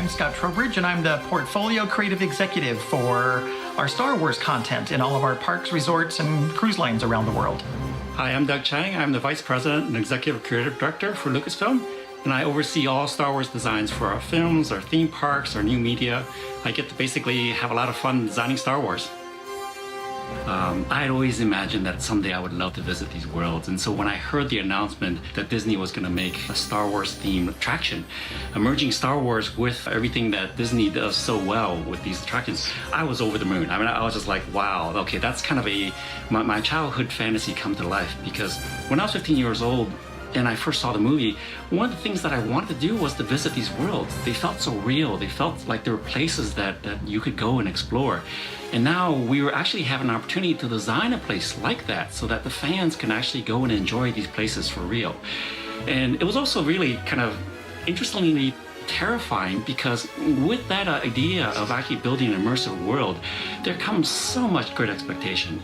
name's Scott Trowbridge, and I'm the Portfolio Creative Executive for our Star Wars content in all of our parks, resorts, and cruise lines around the world. Hi, I'm Doug Chang. I'm the Vice President and Executive Creative Director for Lucasfilm, and I oversee all Star Wars designs for our films, our theme parks, our new media. I get to basically have a lot of fun designing Star Wars. I had always imagined that someday I would love to visit these worlds, and so when I heard the announcement that Disney was going to make a Star Wars themed attraction, merging Star Wars with everything that Disney does so well with these attractions, I was over the moon. I mean, I was just like, wow, okay, that's kind of my childhood fantasy come to life, because when I was 15 years old, and I first saw the movie, one of the things that I wanted to do was to visit these worlds. They felt so real. They felt like there were places that you could go and explore. And now we were actually having an opportunity to design a place like that so that the fans can actually go and enjoy these places for real. And it was also really kind of interestingly terrifying, because with that idea of actually building an immersive world, there comes so much great expectation.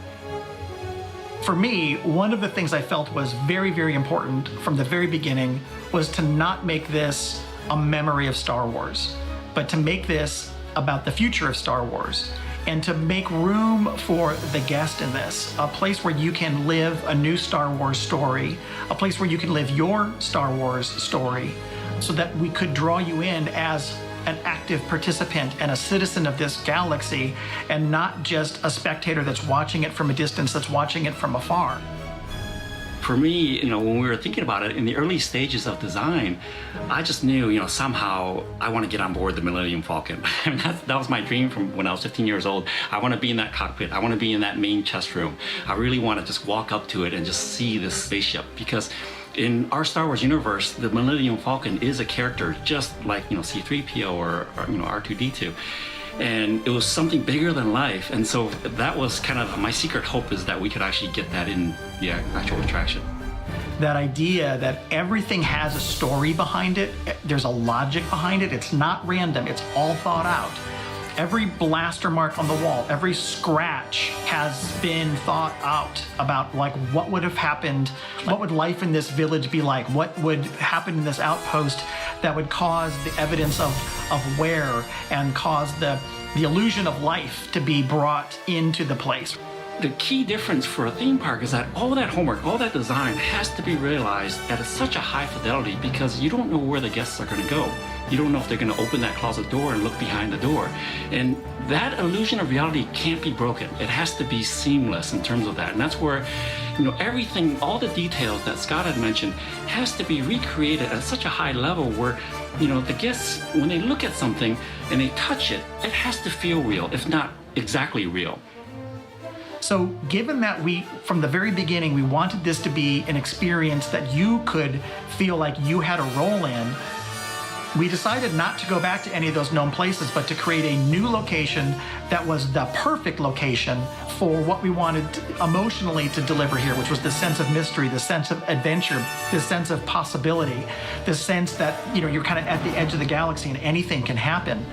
For me, one of the things I felt was very, very important from the very beginning was to not make this a memory of Star Wars, but to make this about the future of Star Wars, and to make room for the guest in this, a place where you can live a new Star Wars story, a place where you can live your Star Wars story, so that we could draw you in as an active participant and a citizen of this galaxy, and not just a spectator that's watching it from a distance, that's watching it from afar. For me, when we were thinking about it in the early stages of design, I just knew, somehow I want to get on board the Millennium Falcon. I mean, that was my dream from when I was 15 years old. I want to be in that cockpit. I want to be in that main chest room. I really want to just walk up to it and just see this spaceship, because in our Star Wars universe, the Millennium Falcon is a character just like, C-3PO or R2-D2. And it was something bigger than life. And so that was kind of my secret hope, is that we could actually get that in the actual attraction. That idea that everything has a story behind it, there's a logic behind it, it's not random, it's all thought out. Every blaster mark on the wall, every scratch has been thought out about, like, what would have happened, what would life in this village be like, what would happen in this outpost that would cause the evidence of wear and cause the illusion of life to be brought into the place. The key difference for a theme park is that all that homework, all that design has to be realized at such a high fidelity, because you don't know where the guests are going to go. You don't know if they're going to open that closet door and look behind the door. And that illusion of reality can't be broken. It has to be seamless in terms of that. And that's where, everything, all the details that Scott had mentioned has to be recreated at such a high level where, the guests, when they look at something and they touch it, it has to feel real, if not exactly real. So given that from the very beginning, we wanted this to be an experience that you could feel like you had a role in, we decided not to go back to any of those known places, but to create a new location that was the perfect location for what we wanted emotionally to deliver here, which was the sense of mystery, the sense of adventure, the sense of possibility, the sense that, you're kind of at the edge of the galaxy and anything can happen.